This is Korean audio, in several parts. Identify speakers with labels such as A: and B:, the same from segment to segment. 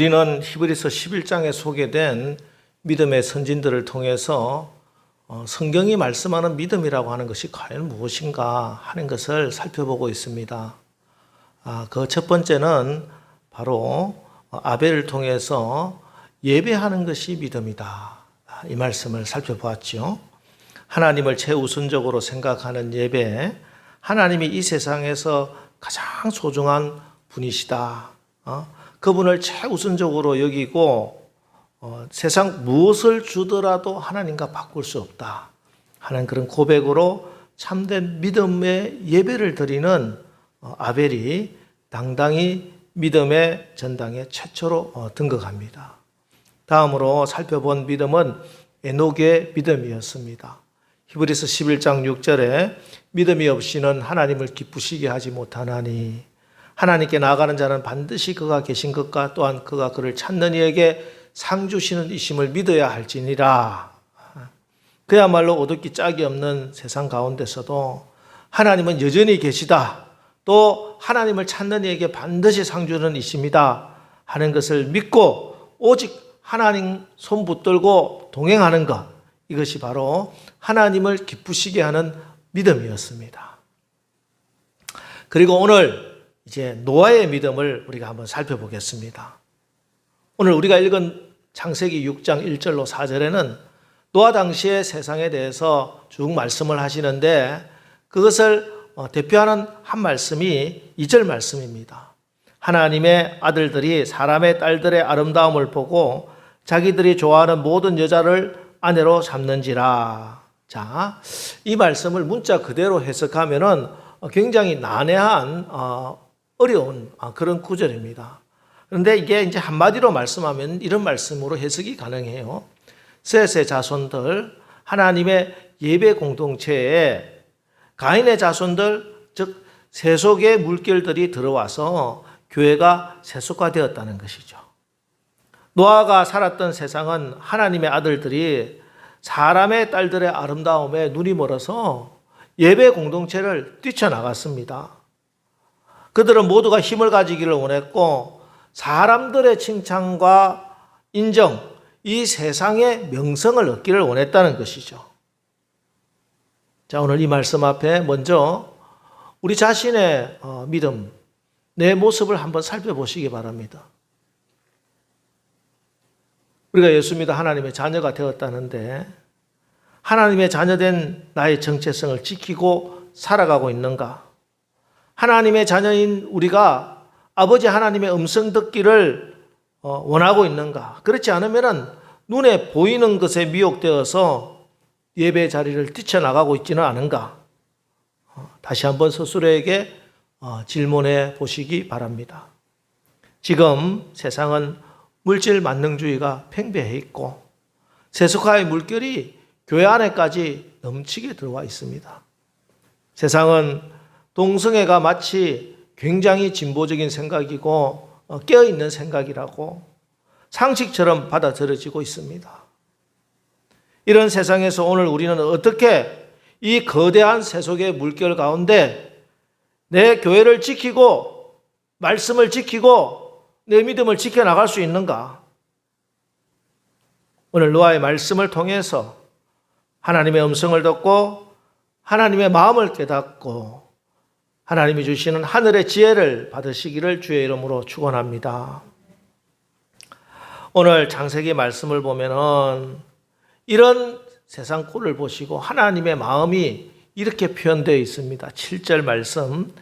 A: 우리는 히브리서 11장에 소개된 믿음의 선진들을 통해서 성경이 말씀하는 믿음이라고 하는 것이 과연 무엇인가 하는 것을 살펴보고 있습니다. 그 첫 번째는 바로 아벨을 통해서 예배하는 것이 믿음이다. 이 말씀을 살펴보았죠. 하나님을 최우선적으로 생각하는 예배, 하나님이 이 세상에서 가장 소중한 분이시다. 그분을 최우선적으로 여기고 세상 무엇을 주더라도 하나님과 바꿀 수 없다 하는 그런 고백으로 참된 믿음의 예배를 드리는 아벨이 당당히 믿음의 전당에 최초로 등극합니다. 다음으로 살펴본 믿음은 에녹의 믿음이었습니다. 히브리서 11장 6절에 믿음이 없이는 하나님을 기쁘시게 하지 못하나니 하나님께 나아가는 자는 반드시 그가 계신 것과 또한 그가 그를 찾는 이에게 상 주시는 이심을 믿어야 할지니라. 그야말로 오독기 짝이 없는 세상 가운데서도 하나님은 여전히 계시다. 또 하나님을 찾는 이에게 반드시 상 주는 이심이다 하는 것을 믿고 오직 하나님 손 붙들고 동행하는 것, 이것이 바로 하나님을 기쁘시게 하는 믿음이었습니다. 그리고 오늘 이제 노아의 믿음을 우리가 한번 살펴보겠습니다. 오늘 우리가 읽은 창세기 6장 1절로 4절에는 노아 당시의 세상에 대해서 쭉 말씀을 하시는데 그것을 대표하는 한 말씀이 2절 말씀입니다. 하나님의 아들들이 사람의 딸들의 아름다움을 보고 자기들이 좋아하는 모든 여자를 아내로 삼는지라. 자, 이 말씀을 문자 그대로 해석하면은 굉장히 난해한 어려운 그런 구절입니다. 그런데 이게 이제 한마디로 말씀하면 이런 말씀으로 해석이 가능해요. 셋의 자손들, 하나님의 예배 공동체에 가인의 자손들, 즉 세속의 물결들이 들어와서 교회가 세속화되었다는 것이죠. 노아가 살았던 세상은 하나님의 아들들이 사람의 딸들의 아름다움에 눈이 멀어서 예배 공동체를 뛰쳐나갔습니다. 그들은 모두가 힘을 가지기를 원했고 사람들의 칭찬과 인정, 이 세상의 명성을 얻기를 원했다는 것이죠. 자, 오늘 이 말씀 앞에 먼저 우리 자신의 믿음, 내 모습을 한번 살펴보시기 바랍니다. 우리가 예수 믿어 하나님의 자녀가 되었다는데 하나님의 자녀된 나의 정체성을 지키고 살아가고 있는가? 하나님의 자녀인 우리가 아버지 하나님의 음성 듣기를 원하고 있는가? 그렇지 않으면 눈에 보이는 것에 미혹되어서 예배 자리를 뛰쳐나가고 있지는 않은가? 다시 한번 스스로에게 질문해 보시기 바랍니다. 지금 세상은 물질 만능주의가 팽배해 있고 세속화의 물결이 교회 안에까지 넘치게 들어와 있습니다. 세상은 동성애가 마치 굉장히 진보적인 생각이고 깨어있는 생각이라고 상식처럼 받아들여지고 있습니다. 이런 세상에서 오늘 우리는 어떻게 이 거대한 세속의 물결 가운데 내 교회를 지키고 말씀을 지키고 내 믿음을 지켜나갈 수 있는가? 오늘 노아의 말씀을 통해서 하나님의 음성을 듣고 하나님의 마음을 깨닫고 하나님이 주시는 하늘의 지혜를 받으시기를 주의 이름으로 축원합니다. 오늘 창세기 말씀을 보면은 이런 세상 꼴을 보시고 하나님의 마음이 이렇게 표현되어 있습니다. 7절 말씀,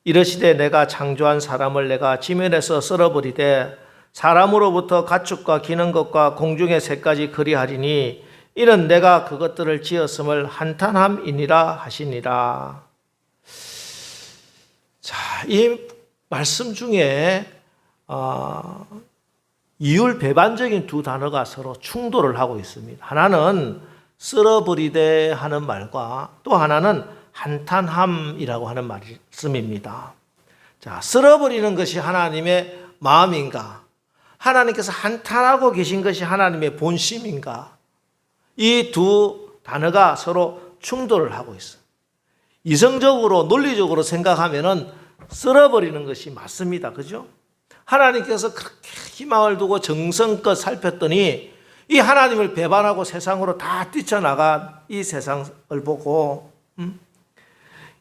A: 이르시되 내가 창조한 사람을 내가 지면에서 썰어버리되 사람으로부터 가축과 기는 것과 공중의 새까지 그리하리니 이는 내가 그것들을 지었음을 한탄함이니라 하시니라. 자, 이 말씀 중에 이율배반적인 두 단어가 서로 충돌을 하고 있습니다. 하나는 썰어버리되 하는 말과 또 하나는 한탄함이라고 하는 말씀입니다. 자, 썰어버리는 것이 하나님의 마음인가? 하나님께서 한탄하고 계신 것이 하나님의 본심인가? 이 두 단어가 서로 충돌을 하고 있어요. 이성적으로 논리적으로 생각하면은 썰어버리는 것이 맞습니다. 그죠? 하나님께서 그렇게 희망을 두고 정성껏 살폈더니 이 하나님을 배반하고 세상으로 다 뛰쳐나간 이 세상을 보고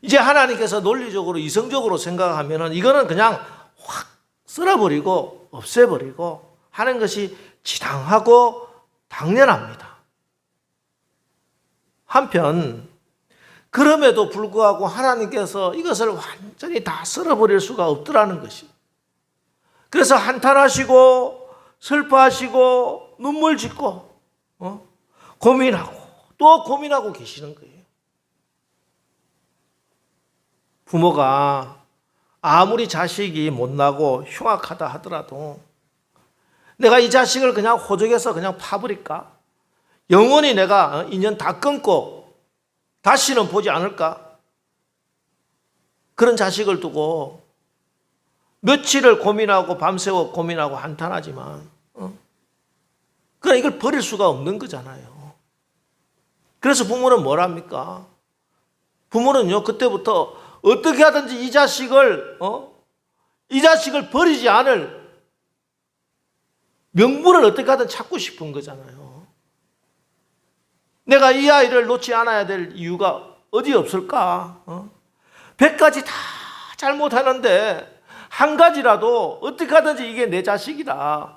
A: 이제 하나님께서 논리적으로 이성적으로 생각하면은 이거는 그냥 확 쓸어버리고 없애버리고 하는 것이 지당하고 당연합니다. 한편 그럼에도 불구하고 하나님께서 이것을 완전히 다 쓸어버릴 수가 없더라는 것이. 그래서 한탄하시고 슬퍼하시고 눈물 짓고 고민하고 또 고민하고 계시는 거예요. 부모가 아무리 자식이 못나고 흉악하다 하더라도 내가 이 자식을 그냥 호적에서 그냥 파버릴까? 영원히 내가 인연 다 끊고 다시는 보지 않을까? 그런 자식을 두고 며칠을 고민하고 밤새워 고민하고 한탄하지만 그냥 이걸 버릴 수가 없는 거잖아요. 그래서 부모는 뭘 합니까? 부모는요 그때부터 어떻게 하든지 이 자식을 버리지 않을 명분을 어떻게 하든 찾고 싶은 거잖아요. 내가 이 아이를 놓지 않아야 될 이유가 어디 없을까? 100가지 다 잘못하는데 한 가지라도 어떻게 하든지 이게 내 자식이다.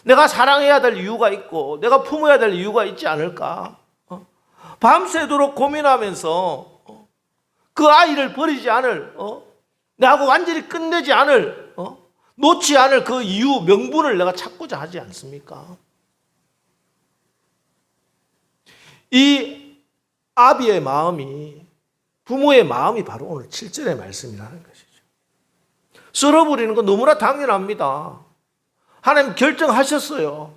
A: 내가 사랑해야 될 이유가 있고 내가 품어야 될 이유가 있지 않을까? 밤새도록 고민하면서 그 아이를 버리지 않을 나하고 완전히 끝내지 않을 놓지 않을 그 이유 명분을 내가 찾고자 하지 않습니까? 이 아비의 마음이 부모의 마음이 바로 오늘 7절의 말씀이라는 것이죠. 썰어버리는 건 너무나 당연합니다. 하나님 결정하셨어요.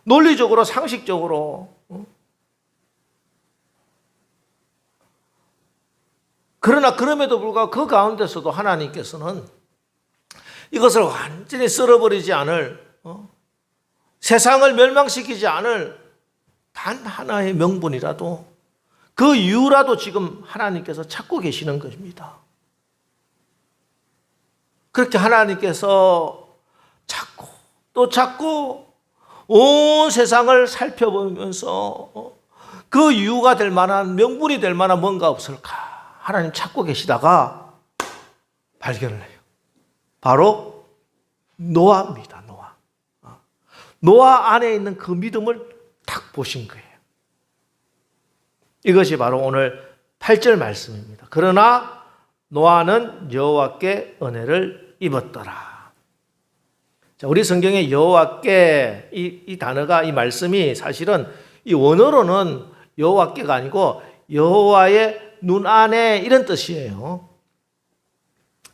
A: 논리적으로 상식적으로. 그러나 그럼에도 불구하고 그 가운데서도 하나님께서는 이것을 완전히 썰어버리지 않을 세상을 멸망시키지 않을 단 하나의 명분이라도 그 이유라도 지금 하나님께서 찾고 계시는 것입니다. 그렇게 하나님께서 찾고 또 찾고 온 세상을 살펴보면서 그 이유가 될 만한 명분이 될 만한 뭔가 없을까 하나님 찾고 계시다가 발견을 해요. 바로 노아입니다. 노아 안에 있는 그 믿음을 딱 보신 거예요. 이것이 바로 오늘 8절 말씀입니다. 그러나 노아는 여호와께 은혜를 입었더라. 자, 우리 성경에 여호와께 이 단어가 이 말씀이 사실은 이 원어로는 여호와께가 아니고 여호와의 눈 안에 이런 뜻이에요.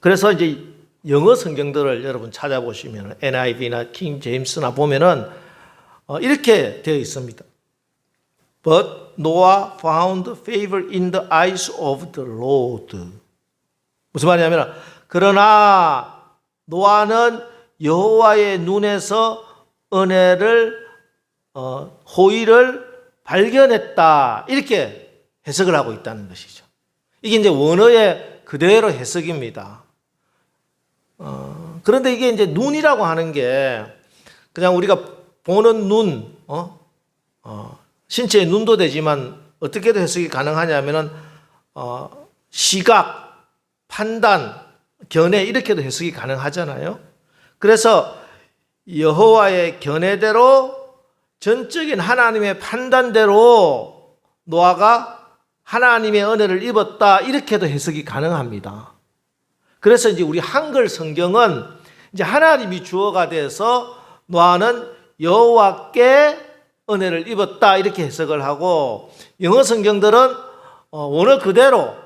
A: 그래서 이제 영어 성경들을 여러분 찾아보시면 NIV나 킹 제임스나 보면은 이렇게 되어 있습니다. But Noah found favor in the eyes of the Lord. 무슨 말이냐면 그러나 노아는 여호와의 눈에서 은혜를 호의를 발견했다. 이렇게 해석을 하고 있다는 것이죠. 이게 이제 원어의 그대로 해석입니다. 그런데 이게 이제 눈이라고 하는 게 그냥 우리가 보는 눈, 신체의 눈도 되지만 어떻게도 해석이 가능하냐면은 시각, 판단, 견해 이렇게도 해석이 가능하잖아요. 그래서 여호와의 견해대로 전적인 하나님의 판단대로 노아가 하나님의 은혜를 입었다 이렇게도 해석이 가능합니다. 그래서 이제 우리 한글 성경은 이제 하나님이 주어가 돼서 노아는 여호와께 은혜를 입었다 이렇게 해석을 하고 영어 성경들은 원어 그대로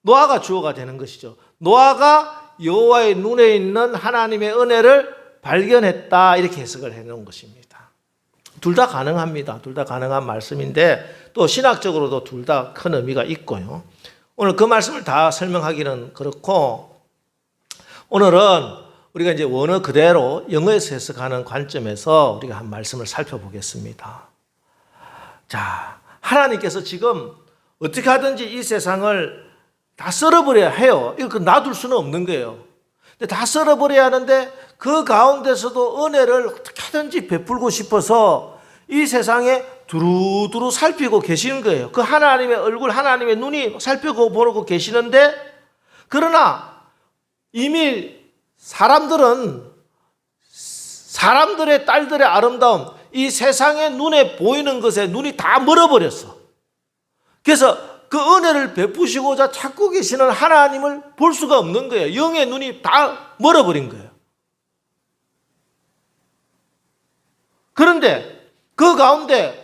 A: 노아가 주어가 되는 것이죠. 노아가 여호와의 눈에 있는 하나님의 은혜를 발견했다 이렇게 해석을 해놓은 것입니다. 둘 다 가능합니다. 둘 다 가능한 말씀인데 또 신학적으로도 둘 다 큰 의미가 있고요. 오늘 그 말씀을 다 설명하기는 그렇고 오늘은 우리가 이제 원어 그대로 영어에서 해석하는 관점에서 우리가 한 말씀을 살펴보겠습니다. 자, 하나님께서 지금 어떻게 하든지 이 세상을 다 썰어버려야 해요. 이거 놔둘 수는 없는 거예요. 근데 다 썰어버려야 하는데 그 가운데서도 은혜를 어떻게든지 베풀고 싶어서 이 세상에 두루두루 살피고 계시는 거예요. 그 하나님의 얼굴, 하나님의 눈이 살펴보고 계시는데, 그러나 이미 사람들의 딸들의 아름다움, 이 세상의 눈에 보이는 것에 눈이 다 멀어버렸어. 그래서 그 은혜를 베푸시고자 찾고 계시는 하나님을 볼 수가 없는 거예요. 영의 눈이 다 멀어버린 거예요. 그런데 그 가운데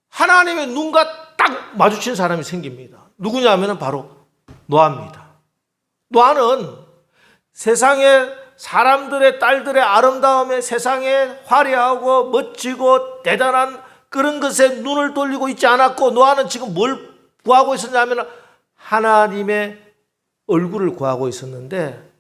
A: 하나님의 눈과 딱 마주친 사람이 생깁니다. 누구냐면 바로 노아입니다. 노아는 세상에 사람들의 딸들의 아름다움에, 세상에 화려하고 멋지고 대단한 그런 것에 눈을 돌리고 있지 않았고, 노아는 지금 뭘 구하고 있었냐면 하나님의 얼굴을 구하고 있었는데,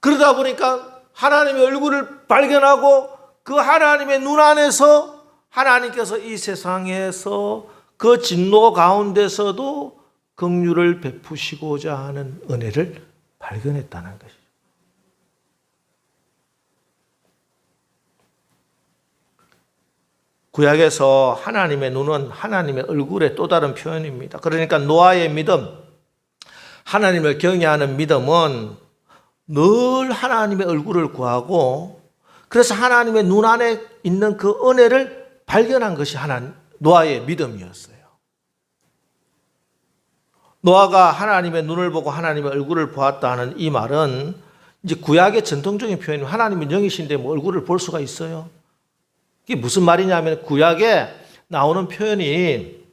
A: 그러다 보니까 하나님의 얼굴을 발견하고 그 하나님의 눈 안에서 하나님께서 이 세상에서 그 진노 가운데서도 긍휼을 베푸시고자 하는 은혜를 발견했다는 것이죠. 구약에서 하나님의 눈은 하나님의 얼굴의 또 다른 표현입니다. 그러니까 노아의 믿음, 하나님을 경외하는 믿음은 늘 하나님의 얼굴을 구하고, 그래서 하나님의 눈 안에 있는 그 은혜를 발견한 것이 노아의 믿음이었어요. 노아가 하나님의 눈을 보고 하나님의 얼굴을 보았다 하는 이 말은 이제 구약의 전통적인 표현이, 하나님은 영이신데 뭐 얼굴을 볼 수가 있어요? 이게 무슨 말이냐면, 구약에 나오는 표현이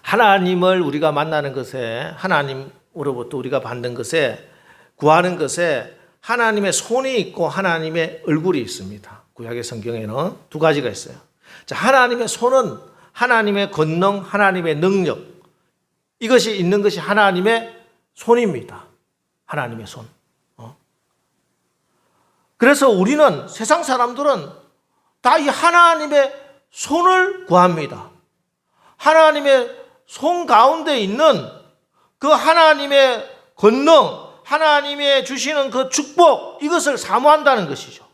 A: 하나님을 우리가 만나는 것에, 하나님으로부터 우리가 받는 것에, 구하는 것에 하나님의 손이 있고 하나님의 얼굴이 있습니다. 구약의 성경에는 두 가지가 있어요. 자, 하나님의 손은 하나님의 권능, 하나님의 능력, 이것이 있는 것이 하나님의 손입니다. 하나님의 손. 그래서 우리는, 세상 사람들은 다 이 하나님의 손을 구합니다. 하나님의 손 가운데 있는 그 하나님의 권능, 하나님의 주시는 그 축복, 이것을 사모한다는 것이죠.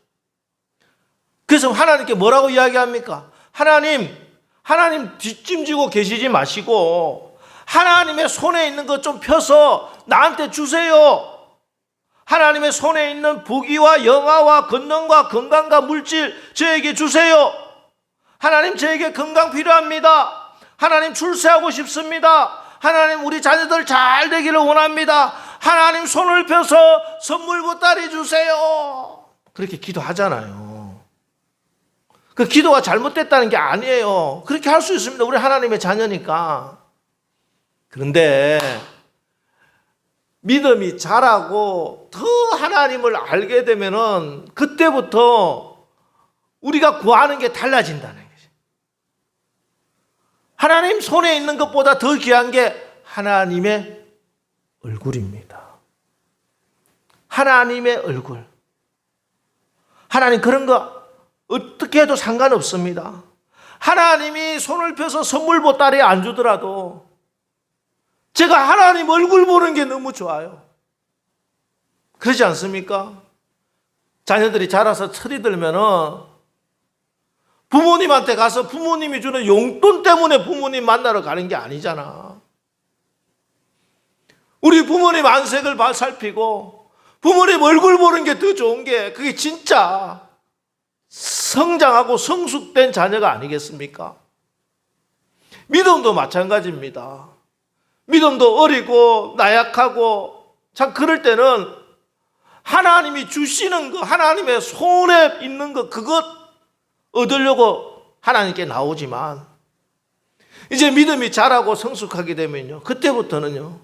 A: 그래서 하나님께 뭐라고 이야기합니까? 하나님 뒷짐지고 계시지 마시고 하나님의 손에 있는 것 좀 펴서 나한테 주세요. 하나님의 손에 있는 부귀와 영화와 권능과 건강과 물질 저에게 주세요. 하나님, 저에게 건강 필요합니다. 하나님, 출세하고 싶습니다. 하나님, 우리 자녀들 잘 되기를 원합니다. 하나님, 손을 펴서 선물 보따리 주세요. 그렇게 기도하잖아요. 그 기도가 잘못됐다는 게 아니에요. 그렇게 할 수 있습니다. 우리 하나님의 자녀니까. 그런데 믿음이 자라고 더 하나님을 알게 되면은 그때부터 우리가 구하는 게 달라진다는 거죠. 하나님 손에 있는 것보다 더 귀한 게 하나님의 얼굴입니다. 하나님의 얼굴. 하나님, 그런 거 어떻게 해도 상관없습니다. 하나님이 손을 펴서 선물 보따리 안 주더라도 제가 하나님 얼굴 보는 게 너무 좋아요. 그러지 않습니까? 자녀들이 자라서 철이 들면은 부모님한테 가서 부모님이 주는 용돈 때문에 부모님 만나러 가는 게 아니잖아. 우리 부모님 안색을 살피고 부모님 얼굴 보는 게 더 좋은 게, 그게 진짜 성장하고 성숙된 자녀가 아니겠습니까? 믿음도 마찬가지입니다. 믿음도 어리고 나약하고, 참 그럴 때는 하나님이 주시는 거, 하나님의 손에 있는 거, 그것 얻으려고 하나님께 나오지만, 이제 믿음이 자라고 성숙하게 되면요, 그때부터는요,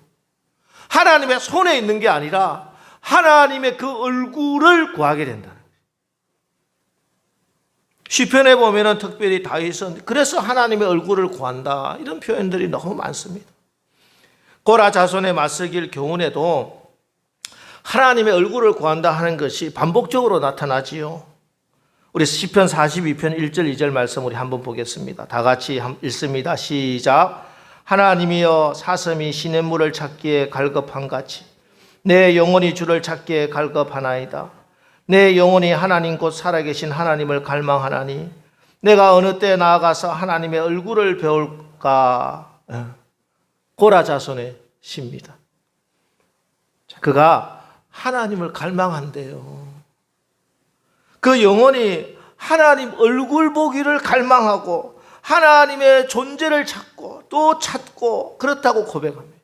A: 하나님의 손에 있는 게 아니라 하나님의 그 얼굴을 구하게 된다는 거예요. 시편에 보면은 특별히 다윗은 그래서 하나님의 얼굴을 구한다, 이런 표현들이 너무 많습니다. 고라 자손의 맞서길 교훈에도 하나님의 얼굴을 구한다 하는 것이 반복적으로 나타나지요. 우리 시편 42편 1절 2절 말씀 우리 한번 보겠습니다. 다 같이 읽습니다. 시작. 하나님이여, 사슴이 시냇물을 찾기에 갈급한 같이 내 영혼이 주를 찾기에 갈급하나이다. 내 영혼이 하나님 곧 살아계신 하나님을 갈망하나니 내가 어느 때 나아가서 하나님의 얼굴을 배울까. 고라 자손의 시입니다. 그가 하나님을 갈망한대요. 그 영혼이 하나님 얼굴 보기를 갈망하고 하나님의 존재를 찾고 또 찾고 그렇다고 고백합니다.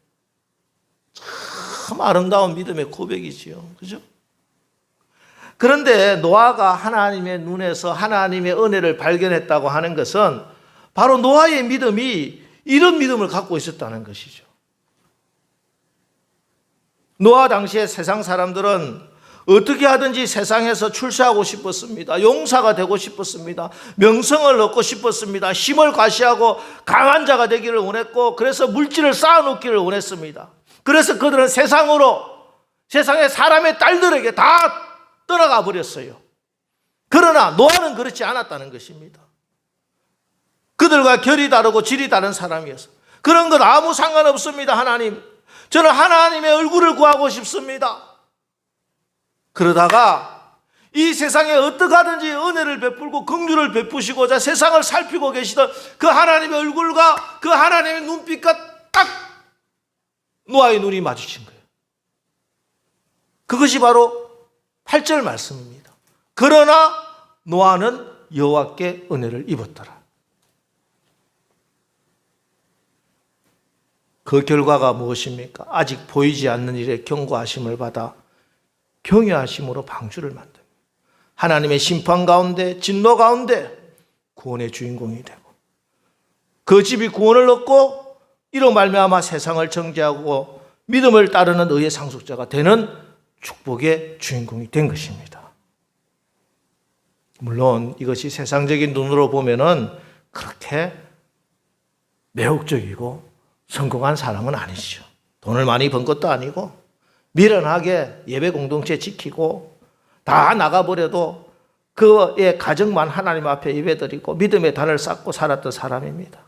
A: 참 아름다운 믿음의 고백이지요. 그죠? 그런데 노아가 하나님의 눈에서 하나님의 은혜를 발견했다고 하는 것은 바로 노아의 믿음이 이런 믿음을 갖고 있었다는 것이죠. 노아 당시에 세상 사람들은 어떻게 하든지 세상에서 출세하고 싶었습니다. 용사가 되고 싶었습니다. 명성을 얻고 싶었습니다. 힘을 과시하고 강한 자가 되기를 원했고, 그래서 물질을 쌓아놓기를 원했습니다. 그래서 그들은 세상의 사람의 딸들에게 다 떠나가 버렸어요. 그러나 노아는 그렇지 않았다는 것입니다. 그들과 결이 다르고 질이 다른 사람이었어요. 그런 것 아무 상관없습니다. 하나님, 저는 하나님의 얼굴을 구하고 싶습니다. 그러다가 이 세상에 어떻게 하든지 은혜를 베풀고 긍휼을 베푸시고자 세상을 살피고 계시던 그 하나님의 얼굴과 그 하나님의 눈빛과 딱 노아의 눈이 마주친 거예요. 그것이 바로 8절 말씀입니다. 그러나 노아는 여호와께 은혜를 입었더라. 그 결과가 무엇입니까? 아직 보이지 않는 일에 경고하심을 받아 경외하심으로 방주를 만듭니다. 하나님의 심판 가운데, 진노 가운데 구원의 주인공이 되고, 그 집이 구원을 얻고 이로 말미암아 세상을 정죄하고 믿음을 따르는 의의 상속자가 되는 축복의 주인공이 된 것입니다. 물론 이것이 세상적인 눈으로 보면은 그렇게 매혹적이고 성공한 사람은 아니죠. 돈을 많이 번 것도 아니고 미련하게 예배 공동체 지키고 다 나가버려도 그의 가정만 하나님 앞에 예배드리고 믿음의 단을 쌓고 살았던 사람입니다.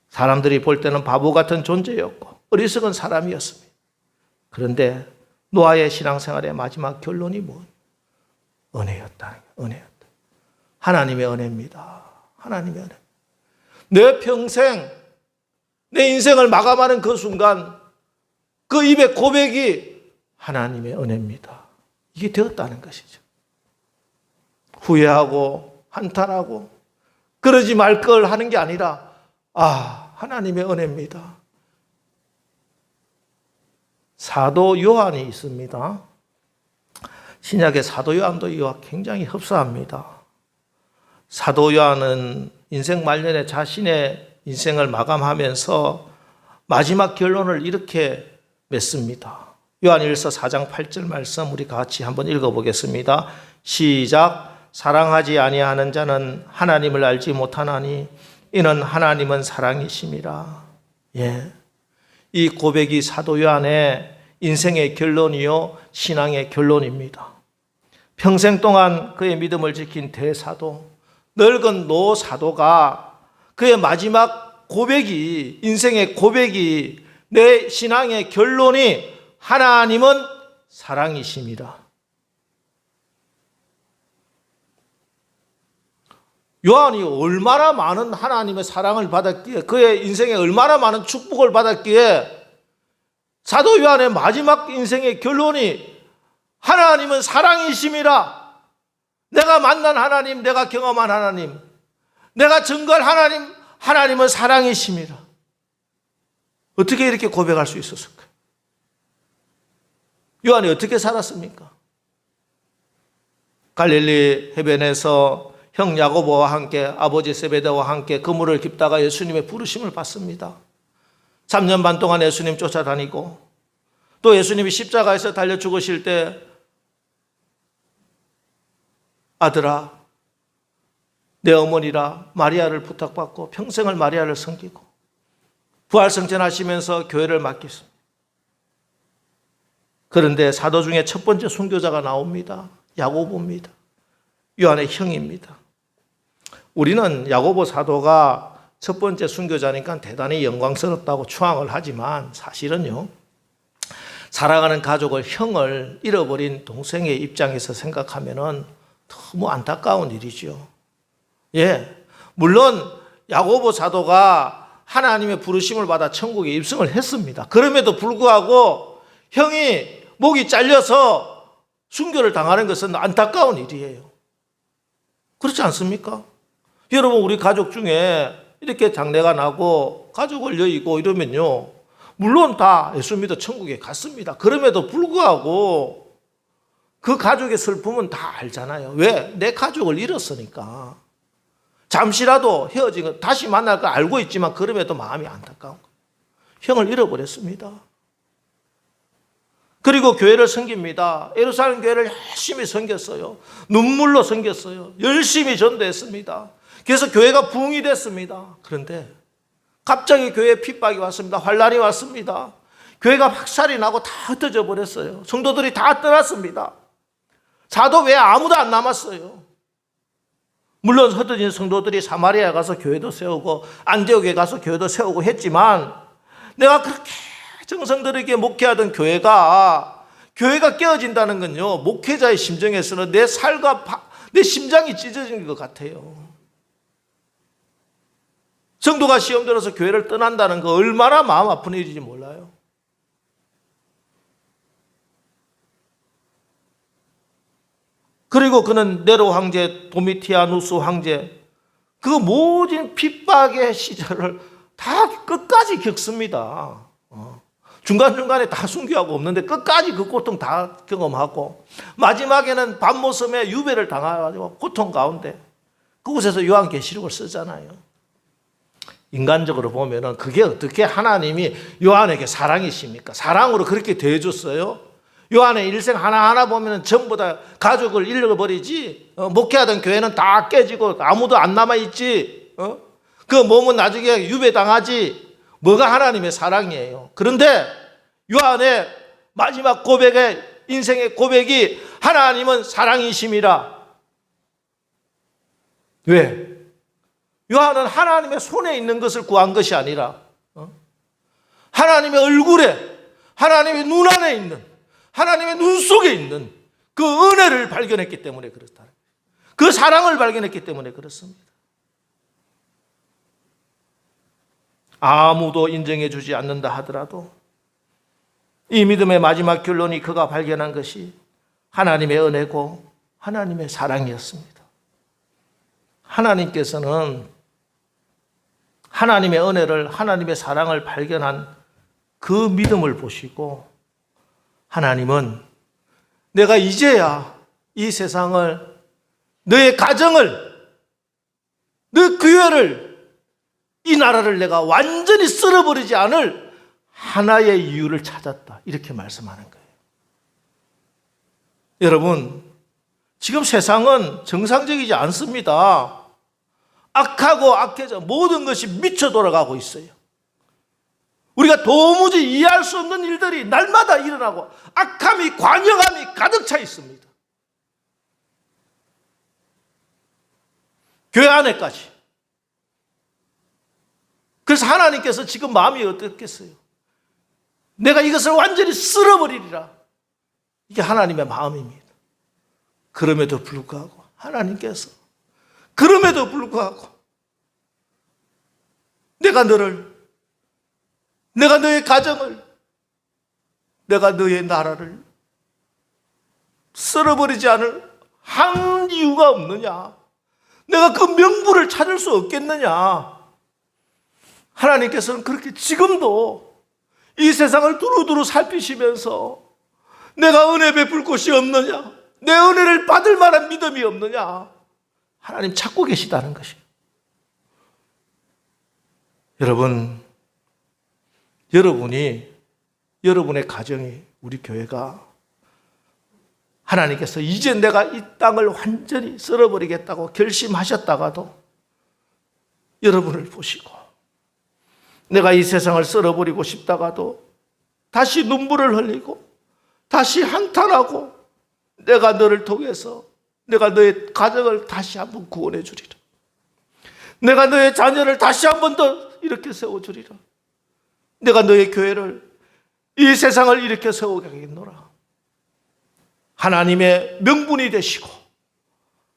A: 사람들이 볼 때는 바보 같은 존재였고 어리석은 사람이었습니다. 그런데 노아의 신앙생활의 마지막 결론이 뭐예요? 은혜였다는 거예요. 은혜였다. 하나님의 은혜입니다. 하나님의 은혜. 내 평생, 내 인생을 마감하는 그 순간 그 입의 고백이 하나님의 은혜입니다. 이게 되었다는 것이죠. 후회하고 한탄하고 그러지 말 걸 하는 게 아니라 하나님의 은혜입니다. 사도 요한이 있습니다. 신약의 사도 요한도 이와 굉장히 흡사합니다. 사도 요한은 인생 말년에 자신의 인생을 마감하면서 마지막 결론을 이렇게 맺습니다. 요한일서 4장 8절 말씀 우리 같이 한번 읽어보겠습니다. 시작. 사랑하지 아니하는 자는 하나님을 알지 못하나니 이는 하나님은 사랑이심이라. 이 고백이 사도 요한의 인생의 결론이요 신앙의 결론입니다. 평생 동안 그의 믿음을 지킨 대사도, 늙은 노 사도가 그의 마지막 고백이, 인생의 고백이, 내 신앙의 결론이 하나님은 사랑이심이라. 요한이 얼마나 많은 하나님의 사랑을 받았기에, 그의 인생에 얼마나 많은 축복을 받았기에 사도 요한의 마지막 인생의 결론이 하나님은 사랑이심이라. 내가 만난 하나님, 내가 경험한 하나님, 내가 증거할 하나님, 하나님은 사랑이심이라. 어떻게 이렇게 고백할 수 있었을까? 요한이 어떻게 살았습니까? 갈릴리 해변에서 형 야고보와 함께 아버지 세베대와 함께 그물을 깁다가 예수님의 부르심을 받습니다. 3년 반 동안 예수님 쫓아다니고 또 예수님이 십자가에서 달려 죽으실 때 아들아 내 어머니라 마리아를 부탁받고 평생을 마리아를 섬기고 부활승천하시면서 교회를 맡겼습니다. 그런데 사도 중에 첫 번째 순교자가 나옵니다. 야고보입니다. 요한의 형입니다. 우리는 야고보 사도가 첫 번째 순교자니까 대단히 영광스럽다고 추앙을 하지만 사실은요, 사랑하는 가족을, 형을 잃어버린 동생의 입장에서 생각하면은 너무 안타까운 일이죠. 예, 물론 야고보 사도가 하나님의 부르심을 받아 천국에 입성을 했습니다. 그럼에도 불구하고 형이 목이 잘려서 순교를 당하는 것은 안타까운 일이에요. 그렇지 않습니까? 여러분, 우리 가족 중에 이렇게 장례가 나고 가족을 여의고 이러면요, 물론 다 예수 믿어 천국에 갔습니다. 그럼에도 불구하고 그 가족의 슬픔은 다 알잖아요. 왜? 내 가족을 잃었으니까. 잠시라도 헤어진 거 다시 만날 거 알고 있지만 그럼에도 마음이 안타까운 거예요. 형을 잃어버렸습니다. 그리고 교회를 섬깁니다. 예루살렘 교회를 열심히 섬겼어요. 눈물로 섬겼어요. 열심히 전도했습니다. 그래서 교회가 부흥이 됐습니다. 그런데 갑자기 교회에 핍박이 왔습니다. 환란이 왔습니다. 교회가 박살이 나고 다 흩어져 버렸어요. 성도들이 다 떠났습니다. 사도 외에 아무도 안 남았어요. 물론 흩어진 성도들이 사마리아에 가서 교회도 세우고 안디옥에 가서 교회도 세우고 했지만, 내가 그렇게 정성들에게 목회하던 교회가 깨어진다는 건요, 목회자의 심정에서는 내 살과 내 심장이 찢어진 것 같아요. 성도가 시험 들어서 교회를 떠난다는 거 얼마나 마음 아픈 일인지 몰라요. 그리고 그는 네로 황제, 도미티아누스 황제, 그 모든 핍박의 시절을 다 끝까지 겪습니다. 중간중간에 다 순교하고 없는데 끝까지 그 고통 다 경험하고, 마지막에는 밤모섬에 유배를 당해가지고 고통 가운데 그곳에서 요한계시록을 쓰잖아요. 인간적으로 보면은 그게 어떻게 하나님이 요한에게 사랑이십니까? 사랑으로 그렇게 대해줬어요? 요한의 일생 하나하나 보면은 전부 다 가족을 잃어버리지, 목회하던 교회는 다 깨지고 아무도 안 남아있지, 그 몸은 나중에 유배당하지. 뭐가 하나님의 사랑이에요? 그런데 요한의 마지막 고백의 인생의 고백이 하나님은 사랑이심이라. 왜? 요한은 하나님의 손에 있는 것을 구한 것이 아니라 하나님의 얼굴에, 하나님의 눈 안에 있는, 하나님의 눈 속에 있는 그 은혜를 발견했기 때문에 그렇다. 그 사랑을 발견했기 때문에 그렇습니다. 아무도 인정해 주지 않는다 하더라도 이 믿음의 마지막 결론이 그가 발견한 것이 하나님의 은혜고 하나님의 사랑이었습니다. 하나님께서는 하나님의 은혜를, 하나님의 사랑을 발견한 그 믿음을 보시고, 하나님은 내가 이제야 이 세상을, 너의 가정을, 너 교회를, 이 나라를 내가 완전히 쓸어버리지 않을 하나의 이유를 찾았다. 이렇게 말씀하는 거예요. 여러분, 지금 세상은 정상적이지 않습니다. 악하고 악해져 모든 것이 미쳐 돌아가고 있어요. 우리가 도무지 이해할 수 없는 일들이 날마다 일어나고 악함이, 관영함이 가득 차 있습니다. 교회 안에까지. 그래서 하나님께서 지금 마음이 어떻겠어요? 내가 이것을 완전히 쓸어버리리라. 이게 하나님의 마음입니다. 그럼에도 불구하고 하나님께서, 그럼에도 불구하고 내가 너의 가정을, 내가 너의 나라를 쓸어버리지 않을 한 이유가 없느냐? 내가 그 명분을 찾을 수 없겠느냐? 하나님께서는 그렇게 지금도 이 세상을 두루두루 살피시면서 내가 은혜 베풀 곳이 없느냐? 내 은혜를 받을 만한 믿음이 없느냐? 하나님 찾고 계시다는 것이에요. 여러분의 가정이, 우리 교회가 하나님께서 이제 내가 이 땅을 완전히 쓸어버리겠다고 결심하셨다가도 여러분을 보시고, 내가 이 세상을 쓸어버리고 싶다가도 다시 눈물을 흘리고 다시 한탄하고 내가 너를 통해서 내가 너의 가정을 다시 한번 구원해 주리라. 내가 너의 자녀를 다시 한번 더 이렇게 세워주리라. 내가 너의 교회를 이 세상을 일으켜 세우겠노라. 하나님의 명분이 되시고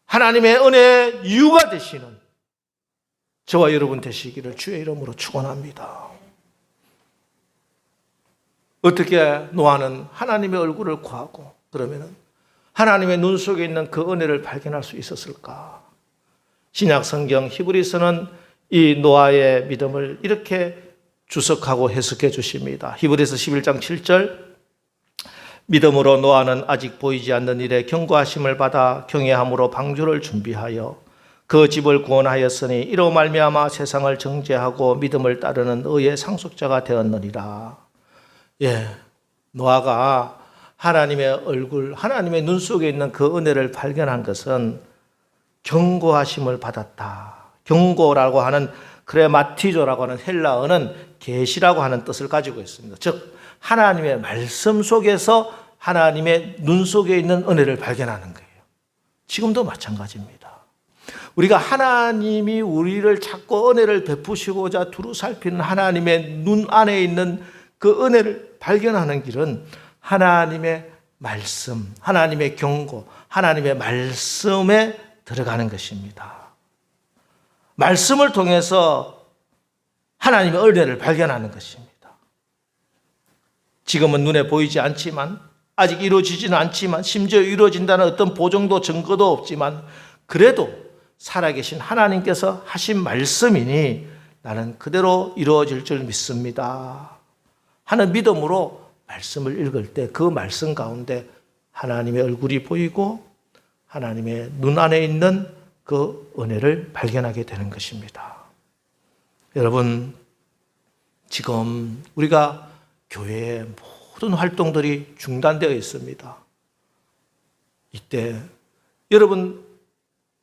A: 하나님의 은혜의 이유가 되시는 저와 여러분 되시기를 주의 이름으로 축원합니다. 어떻게 노아는 하나님의 얼굴을 구하고 그러면 하나님의 눈 속에 있는 그 은혜를 발견할 수 있었을까? 신약 성경 히브리서는 이 노아의 믿음을 이렇게 주석하고 해석해 주십니다. 히브리서 11장 7절, 믿음으로 노아는 아직 보이지 않는 일에 경고하심을 받아 경외함으로 방주를 준비하여 그 집을 구원하였으니 이로 말미암아 세상을 정죄하고 믿음을 따르는 의의 상속자가 되었느니라. 노아가 하나님의 얼굴, 하나님의 눈 속에 있는 그 은혜를 발견한 것은 경고하심을 받았다. 경고라고 하는 크레마티조라고 하는 헬라어는 계시라고 하는 뜻을 가지고 있습니다. 즉 하나님의 말씀 속에서 하나님의 눈 속에 있는 은혜를 발견하는 거예요. 지금도 마찬가지입니다. 우리가 하나님이 우리를 찾고 은혜를 베푸시고자 두루 살피는 하나님의 눈 안에 있는 그 은혜를 발견하는 길은 하나님의 말씀, 하나님의 경고, 하나님의 말씀에 들어가는 것입니다. 말씀을 통해서 하나님의 은혜를 발견하는 것입니다. 지금은 눈에 보이지 않지만, 아직 이루어지지는 않지만, 심지어 이루어진다는 어떤 보증도 증거도 없지만, 그래도 살아계신 하나님께서 하신 말씀이니 나는 그대로 이루어질 줄 믿습니다 하는 믿음으로 말씀을 읽을 때 그 말씀 가운데 하나님의 얼굴이 보이고 하나님의 눈 안에 있는 그 은혜를 발견하게 되는 것입니다. 여러분, 지금 우리가 교회의 모든 활동들이 중단되어 있습니다. 이때 여러분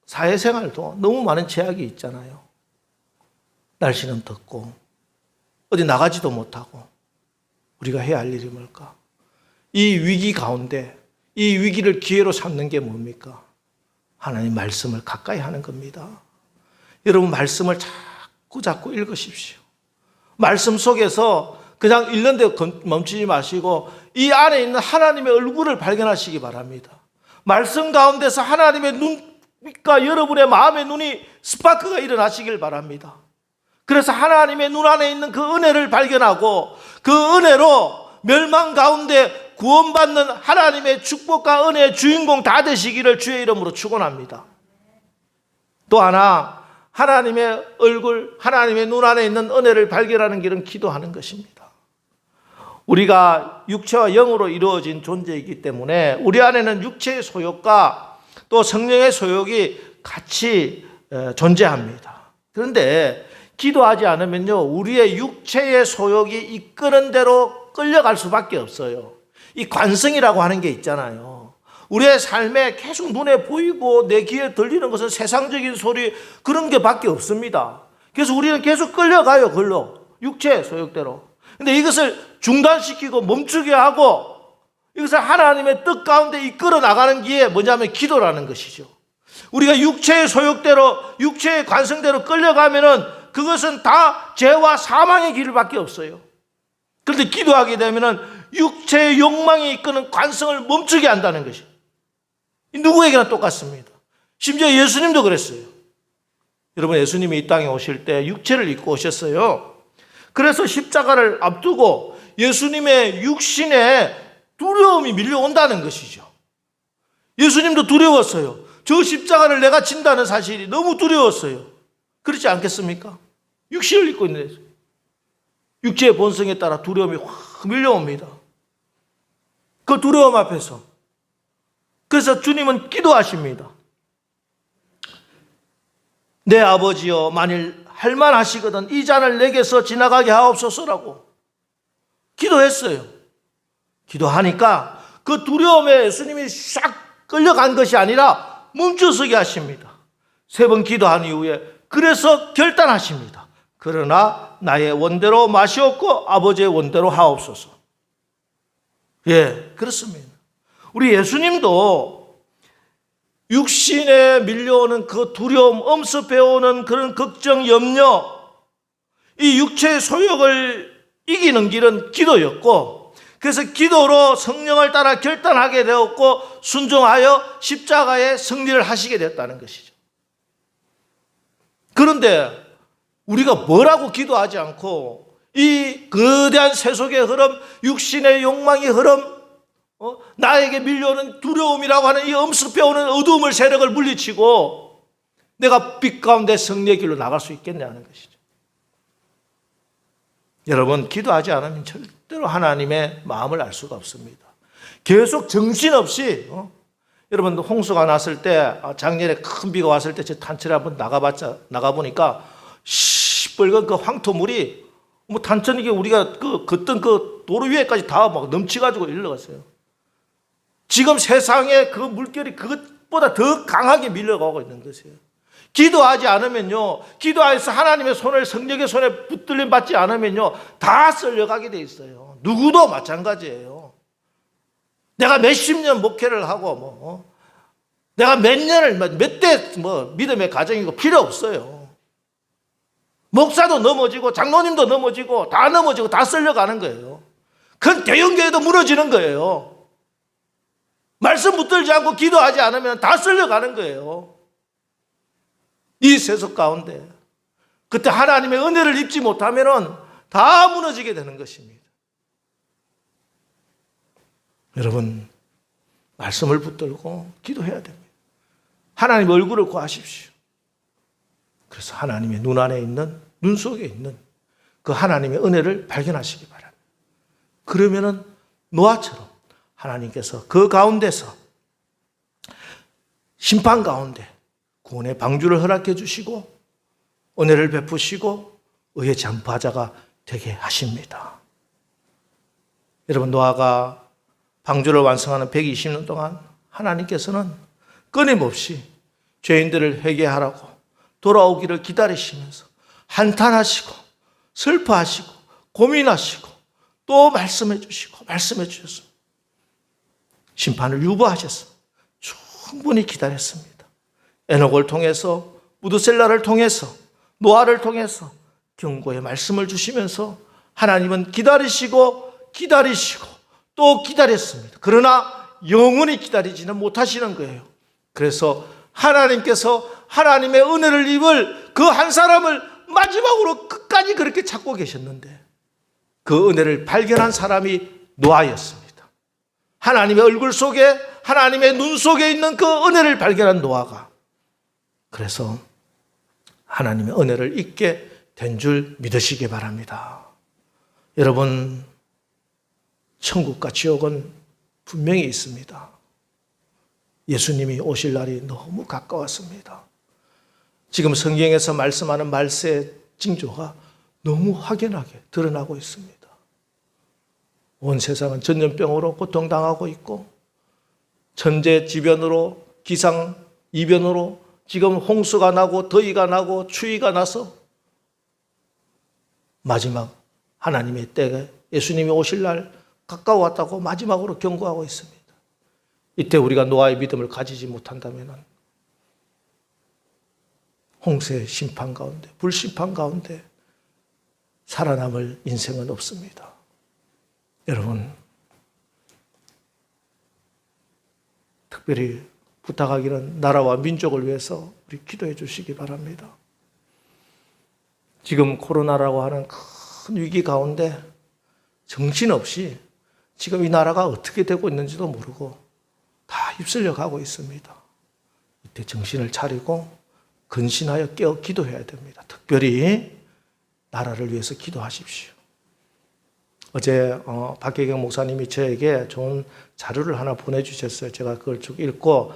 A: 사회생활도 너무 많은 제약이 있잖아요. 날씨는 덥고 어디 나가지도 못하고 우리가 해야 할 일이 뭘까? 이 위기 가운데 이 위기를 기회로 삼는 게 뭡니까? 하나님 말씀을 가까이 하는 겁니다. 여러분 말씀을 자꾸 읽으십시오. 말씀 속에서 그냥 읽는데 멈추지 마시고 이 안에 있는 하나님의 얼굴을 발견하시기 바랍니다. 말씀 가운데서 하나님의 눈과 여러분의 마음의 눈이 스파크가 일어나시길 바랍니다. 그래서 하나님의 눈 안에 있는 그 은혜를 발견하고 그 은혜로 멸망 가운데 구원받는 하나님의 축복과 은혜의 주인공 다 되시기를 주의 이름으로 축원합니다. 또 하나, 하나님의 얼굴, 하나님의 눈 안에 있는 은혜를 발견하는 길은 기도하는 것입니다. 우리가 육체와 영으로 이루어진 존재이기 때문에 우리 안에는 육체의 소욕과 또 성령의 소욕이 같이 존재합니다. 그런데 기도하지 않으면요, 우리의 육체의 소욕이 이끄는 대로 끌려갈 수밖에 없어요. 이 관성이라고 하는 게 있잖아요. 우리의 삶에 계속 눈에 보이고 내 귀에 들리는 것은 세상적인 소리, 그런 게 밖에 없습니다. 그래서 우리는 계속 끌려가요, 육체의 소욕대로. 근데 이것을 중단시키고 멈추게 하고 이것을 하나님의 뜻 가운데 이끌어 나가는 게 뭐냐면 기도라는 것이죠. 우리가 육체의 소욕대로, 육체의 관성대로 끌려가면은 그것은 다 죄와 사망의 길밖에 없어요. 그런데 기도하게 되면은 육체의 욕망이 이끄는 관성을 멈추게 한다는 것이 누구에게나 똑같습니다. 심지어 예수님도 그랬어요. 여러분, 예수님이 이 땅에 오실 때 육체를 입고 오셨어요. 그래서 십자가를 앞두고 예수님의 육신에 두려움이 밀려온다는 것이죠. 예수님도 두려웠어요. 저 십자가를 내가 진다는 사실이 너무 두려웠어요. 그렇지 않겠습니까? 육신을 입고 있는데 육체의 본성에 따라 두려움이 확 밀려옵니다. 그 두려움 앞에서 그래서 주님은 기도하십니다. 내 아버지여, 만일 할만하시거든 이 잔을 내게서 지나가게 하옵소서라고 기도했어요. 기도하니까 그 두려움에 예수님이 싹 끌려간 것이 아니라 멈춰서게 하십니다. 3번 기도한 이후에 그래서 결단하십니다. 그러나 나의 원대로 마시옵고 아버지의 원대로 하옵소서. 그렇습니다. 우리 예수님도 육신에 밀려오는 그 두려움, 엄습해오는 그런 걱정, 염려, 이 육체의 소욕을 이기는 길은 기도였고, 그래서 기도로 성령을 따라 결단하게 되었고 순종하여 십자가의 승리를 하시게 됐다는 것이죠. 그런데 우리가 뭐라고 기도하지 않고 이 거대한 세속의 흐름, 육신의 욕망의 흐름, 나에게 밀려오는 두려움이라고 하는 이 엄습해오는 어두움을 세력을 물리치고 내가 빛 가운데 승리의 길로 나갈 수 있겠냐는 것이죠. 여러분, 기도하지 않으면 절대로 하나님의 마음을 알 수가 없습니다. 계속 정신없이 여러분 홍수가 났을 때 작년에 큰 비가 왔을 때 제 단체를 한번 나가보니까 시뻘건 그 황토물이 뭐 단천 이게 우리가 걷던 그 도로 위에까지 다 막 넘치가지고 일러갔어요. 지금 세상에 그 물결이 그것보다 더 강하게 밀려가고 있는 것이에요. 기도하지 않으면요, 기도해서 하나님의 손을 성령의 손에 붙들림 받지 않으면요, 다 썰려가게 돼 있어요. 누구도 마찬가지예요. 내가 몇십 년 목회를 하고 내가 몇 년을 몇 대 믿음의 가정이고 필요 없어요. 목사도 넘어지고 장로님도 넘어지고 다 넘어지고 다 썰려가는 거예요. 큰 대형교회도 무너지는 거예요. 말씀 붙들지 않고 기도하지 않으면 다 썰려가는 거예요. 이 세속 가운데 그때 하나님의 은혜를 입지 못하면 다 무너지게 되는 것입니다. 여러분, 말씀을 붙들고 기도해야 됩니다. 하나님 얼굴을 구하십시오. 그래서 하나님의 눈 안에 있는, 눈 속에 있는 그 하나님의 은혜를 발견하시기 바랍니다. 그러면은 노아처럼 하나님께서 그 가운데서 심판 가운데 구원의 방주를 허락해 주시고 은혜를 베푸시고 의의 전파자가 되게 하십니다. 여러분, 노아가 방주를 완성하는 120년 동안 하나님께서는 끊임없이 죄인들을 회개하라고 돌아오기를 기다리시면서 한탄하시고 슬퍼하시고 고민하시고 또 말씀해 주시고 말씀해 주셨습니다. 심판을 유보하셨습니다. 충분히 기다렸습니다. 에녹을 통해서, 무드셀라를 통해서, 노아를 통해서 경고의 말씀을 주시면서 하나님은 기다리시고 또 기다렸습니다. 그러나 영원히 기다리지는 못하시는 거예요. 그래서 하나님께서 하나님의 은혜를 입을 그 한 사람을 마지막으로 끝까지 그렇게 찾고 계셨는데 그 은혜를 발견한 사람이 노아였습니다. 하나님의 얼굴 속에, 하나님의 눈 속에 있는 그 은혜를 발견한 노아가, 그래서 하나님의 은혜를 잊게 된 줄 믿으시기 바랍니다. 여러분, 천국과 지옥은 분명히 있습니다. 예수님이 오실 날이 너무 가까웠습니다. 지금 성경에서 말씀하는 말세의 징조가 너무 확연하게 드러나고 있습니다. 온 세상은 전염병으로 고통당하고 있고 천재지변으로 기상이변으로 지금 홍수가 나고 더위가 나고 추위가 나서 마지막 하나님의 때가 예수님이 오실 날 가까워왔다고 마지막으로 경고하고 있습니다. 이때 우리가 노아의 믿음을 가지지 못한다면 홍수의 심판 가운데, 불심판 가운데 살아남을 인생은 없습니다. 여러분, 특별히 부탁하기는 나라와 민족을 위해서 우리 기도해 주시기 바랍니다. 지금 코로나라고 하는 큰 위기 가운데 정신없이 지금 이 나라가 어떻게 되고 있는지도 모르고 다 휩쓸려 가고 있습니다. 이때 정신을 차리고 근신하여 깨어 기도해야 됩니다. 특별히 나라를 위해서 기도하십시오. 어제 박혜경 목사님이 저에게 좋은 자료를 하나 보내주셨어요. 제가 그걸 쭉 읽고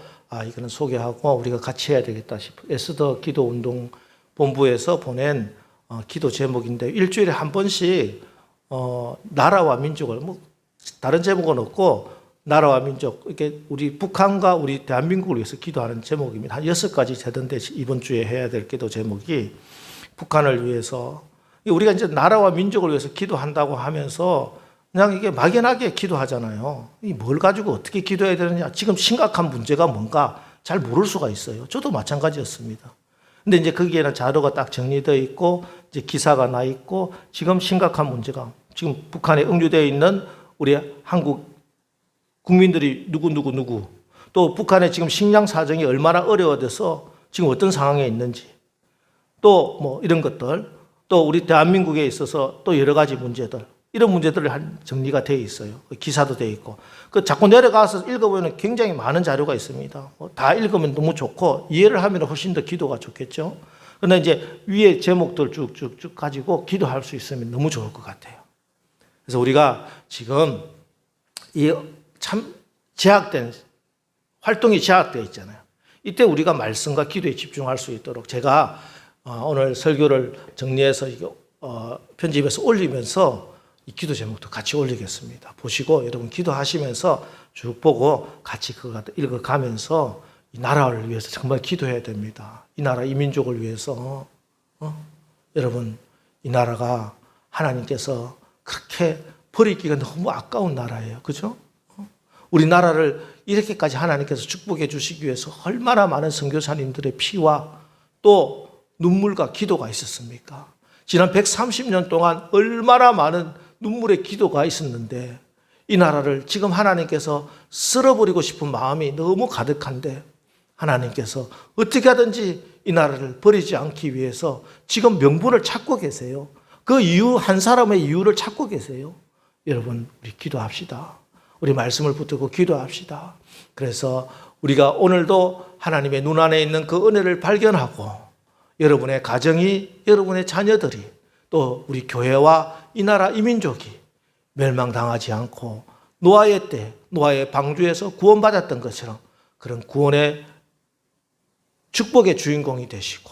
A: 이거는 소개하고 우리가 같이 해야 되겠다 싶어요. 에스더 기도운동 본부에서 보낸 기도 제목인데 일주일에 한 번씩 나라와 민족을 다른 제목은 없고 나라와 민족, 이렇게 우리 북한과 우리 대한민국을 위해서 기도하는 제목입니다. 한 6가지 되던데 이번 주에 해야 될 기도 제목이 북한을 위해서, 우리가 이제 나라와 민족을 위해서 기도한다고 하면서 그냥 이게 막연하게 기도하잖아요. 뭘 가지고 어떻게 기도해야 되느냐, 지금 심각한 문제가 뭔가 잘 모를 수가 있어요. 저도 마찬가지였습니다. 근데 이제 거기에는 자료가 딱 정리되어 있고 이제 기사가 나 있고 지금 심각한 문제가 지금 북한에 응유되어 있는 우리 한국 국민들이 누구 또 북한의 지금 식량 사정이 얼마나 어려워져서 지금 어떤 상황에 있는지 또 뭐 이런 것들 또 우리 대한민국에 있어서 또 여러 가지 문제들 이런 문제들이 정리가 되어 있어요. 기사도 되어 있고 그 자꾸 내려가서 읽어보면 굉장히 많은 자료가 있습니다. 다 읽으면 너무 좋고 이해를 하면 훨씬 더 기도가 좋겠죠. 그러나 이제 위에 제목들 쭉쭉쭉 가지고 기도할 수 있으면 너무 좋을 것 같아요. 그래서 우리가 지금 이 참 제약된 활동이 제약되어 있잖아요. 이때 우리가 말씀과 기도에 집중할 수 있도록 제가 오늘 설교를 정리해서 편집해서 올리면서 이 기도 제목도 같이 올리겠습니다. 보시고 여러분 기도하시면서 쭉 보고 같이 그거 읽어가면서 이 나라를 위해서 정말 기도해야 됩니다. 이 나라 이 민족을 위해서 여러분 이 나라가 하나님께서 그렇게 버리기가 너무 아까운 나라예요. 그죠? 우리 나라를 이렇게까지 하나님께서 축복해 주시기 위해서 얼마나 많은 선교사님들의 피와 또 눈물과 기도가 있었습니까? 지난 130년 동안 얼마나 많은 눈물의 기도가 있었는데 이 나라를 지금 하나님께서 쓸어버리고 싶은 마음이 너무 가득한데 하나님께서 어떻게 하든지 이 나라를 버리지 않기 위해서 지금 명분을 찾고 계세요. 그 이유, 한 사람의 이유를 찾고 계세요. 여러분, 우리 기도합시다. 우리 말씀을 붙들고 기도합시다. 그래서 우리가 오늘도 하나님의 눈 안에 있는 그 은혜를 발견하고 여러분의 가정이, 여러분의 자녀들이 또 우리 교회와 이 나라 이 민족이 멸망당하지 않고 노아의 때, 노아의 방주에서 구원받았던 것처럼 그런 구원의 축복의 주인공이 되시고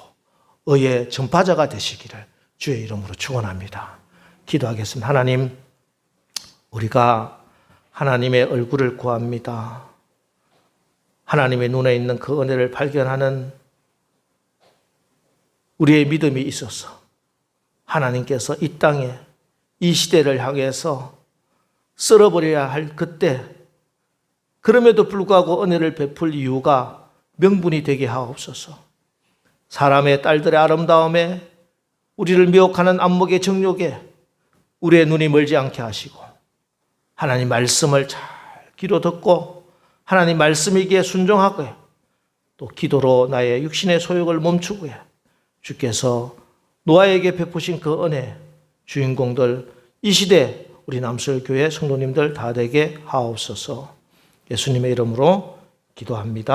A: 의의 전파자가 되시기를 주의 이름으로 축원합니다. 기도하겠습니다. 하나님, 우리가 하나님의 얼굴을 구합니다. 하나님의 눈에 있는 그 은혜를 발견하는 우리의 믿음이 있어서 하나님께서 이 땅에 이 시대를 향해서 쓸어버려야 할 그때 그럼에도 불구하고 은혜를 베풀 이유가 명분이 되게 하옵소서. 사람의 딸들의 아름다움에 우리를 미혹하는 안목의 정욕에 우리의 눈이 멀지 않게 하시고 하나님 말씀을 잘 귀로 듣고 하나님 말씀이기에 순종하고 또 기도로 나의 육신의 소욕을 멈추고 주께서 노아에게 베푸신 그 은혜 주인공들 이 시대 우리 남설교회 성도님들 다 되게 하옵소서. 예수님의 이름으로 기도합니다.